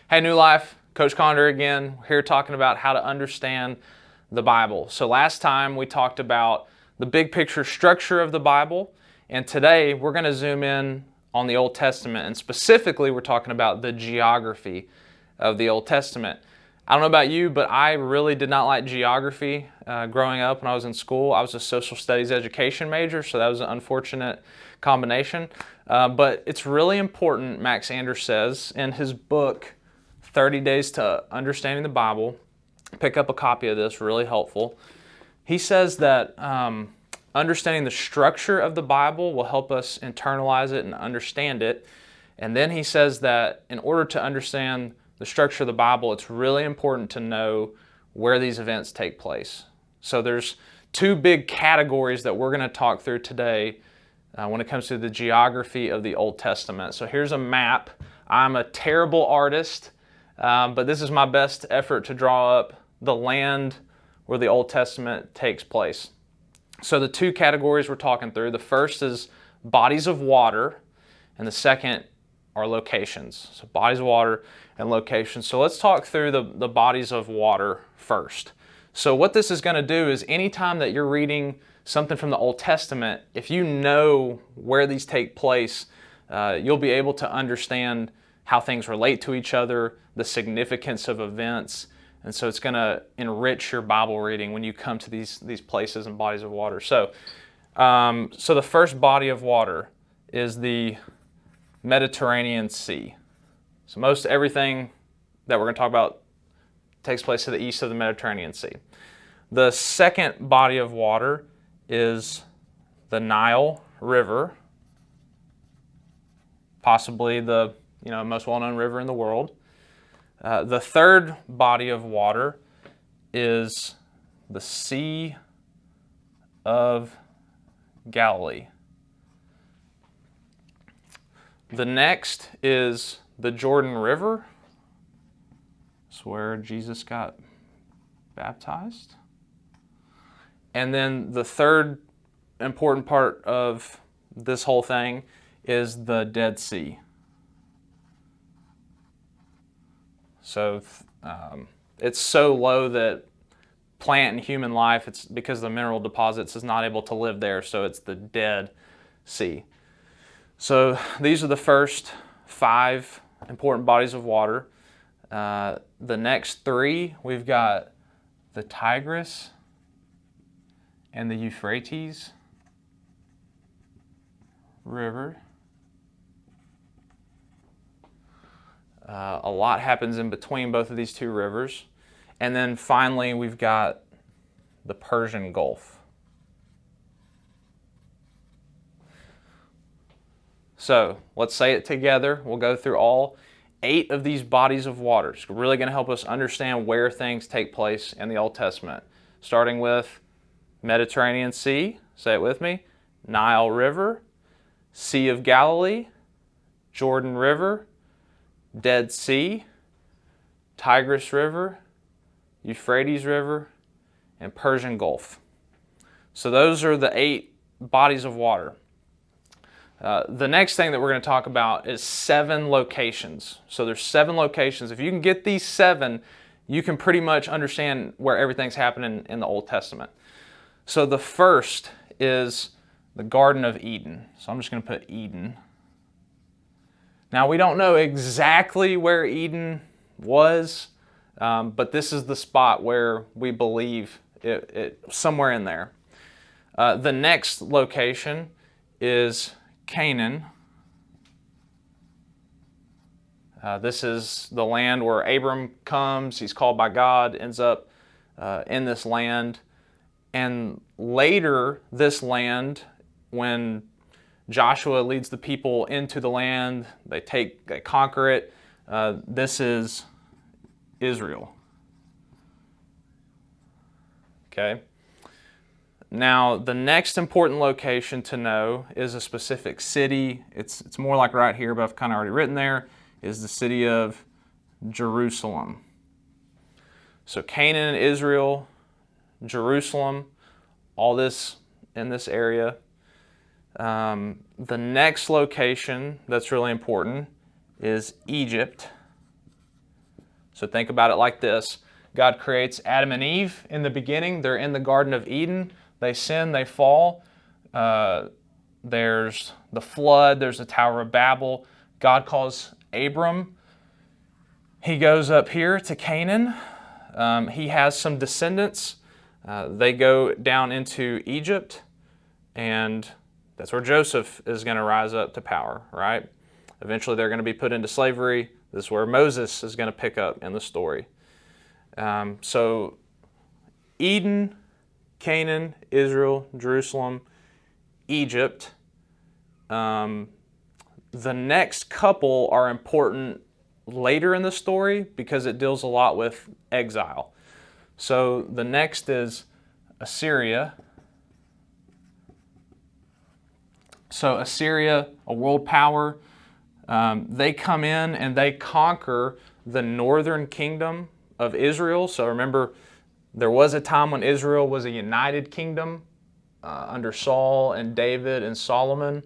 Hey, New Life, Coach Conder again. We're here talking about how to understand the Bible. So last time we talked about the big picture structure of the Bible, and today we're going to zoom in on the Old Testament, and specifically we're talking about the geography of the Old Testament. I don't know about you, but I really did not like geography growing up when I was in school. I was a social studies education major, so that was an unfortunate combination. But it's really important, Max Anders says, in his book, 30 Days to Understanding the Bible. Pick up a copy of this, really helpful. He says that understanding the structure of the Bible will help us internalize it and understand it. And then he says that in order to understand the structure of the Bible, it's really important to know where these events take place. So there's two big categories that we're going to talk through today when it comes to the geography of the Old Testament. So here's a map. I'm a terrible artist, but this is my best effort to draw up the land where the Old Testament takes place. So the two categories we're talking through, the first is bodies of water, and the second are locations. So bodies of water and locations. So let's talk through the bodies of water first. So what this is going to do is anytime that you're reading something from the Old Testament, if you know where these take place, you'll be able to understand how things relate to each other, the significance of events, and so it's going to enrich your Bible reading when you come to these places and bodies of water. So the first body of water is the Mediterranean Sea. So most everything that we're going to talk about takes place to the east of the Mediterranean Sea. The second body of water is the Nile River, possibly the most well-known river in the world. The third body of water is the Sea of Galilee. The next is the Jordan River. It's where Jesus got baptized. And then the third important part of this whole thing is the Dead Sea. So it's so low that plant and human life, it's because the mineral deposits, is not able to live there, so it's the Dead Sea. So these are the first 5 important bodies of water. The next 3, we've got the Tigris and the Euphrates River. A lot happens in between both of these two rivers. And then finally, we've got the Persian Gulf. So let's say it together. We'll go through all 8 of these bodies of water. It's really going to help us understand where things take place in the Old Testament. Starting with Mediterranean Sea, say it with me, Nile River, Sea of Galilee, Jordan River, Dead Sea, Tigris River, Euphrates River, and Persian Gulf. So those are the 8 bodies of water. The next thing that we're going to talk about is 7 locations. So there's 7 locations. If you can get these 7, you can pretty much understand where everything's happening in the Old Testament. So the first is the Garden of Eden. So I'm just going to put Eden. Now, we don't know exactly where Eden was, but this is the spot where we believe it somewhere in there. The next location is Canaan. This is the land where Abram comes. He's called by God, ends up in this land. And later, this land, when Joshua leads the people into the land, they conquer it. This is Israel. Okay. Now, the next important location to know is a specific city. It's more like right here, but I've kind of already written there, is the city of Jerusalem. So Canaan, Israel, Jerusalem, all this in this area. The next location that's really important is Egypt. So think about it like this. God creates Adam and Eve in the beginning. They're in the Garden of Eden. They sin, they fall. There's the flood. There's the Tower of Babel. God calls Abram. He goes up here to Canaan. He has some descendants. They go down into Egypt, and that's where Joseph is going to rise up to power, right? Eventually they're going to be put into slavery. This is where Moses is going to pick up in the story. So Eden, Canaan, Israel, Jerusalem, Egypt. The next couple are important later in the story because it deals a lot with exile. So the next is Assyria. So Assyria, a world power, they come in and they conquer the northern kingdom of Israel. So remember, there was a time when Israel was a united kingdom under Saul and David and Solomon.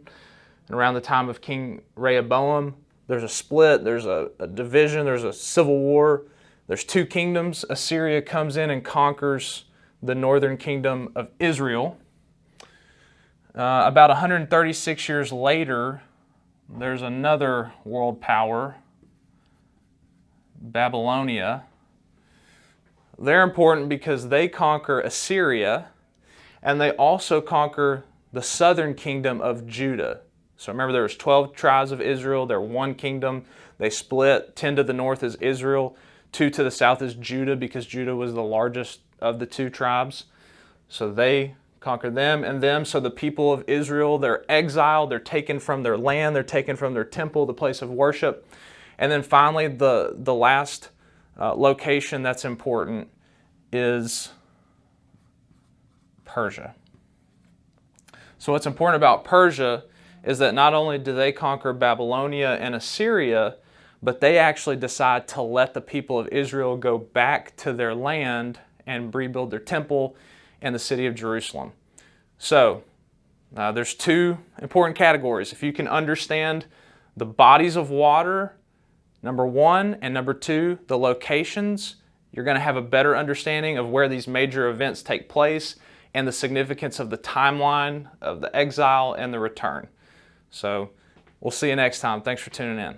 And around the time of King Rehoboam, there's a split, there's a division, there's a civil war. There's two kingdoms. Assyria comes in and conquers the northern kingdom of Israel. About 136 years later, there's another world power, Babylonia. They're important because they conquer Assyria, and they also conquer the southern kingdom of Judah. So remember, there was 12 tribes of Israel. They're one kingdom. They split. 10 to the north is Israel. 2 to the south is Judah, because Judah was the largest of the two tribes. So they conquer them and them. So the people of Israel, they're exiled. They're taken from their land. They're taken from their temple, the place of worship. And then finally, the last location that's important is Persia. So what's important about Persia is that not only do they conquer Babylonia and Assyria, but they actually decide to let the people of Israel go back to their land and rebuild their temple and the city of Jerusalem. So there's two important categories. If you can understand the bodies of water, number one, and number two, the locations, you're going to have a better understanding of where these major events take place and the significance of the timeline of the exile and the return. So we'll see you next time. Thanks for tuning in.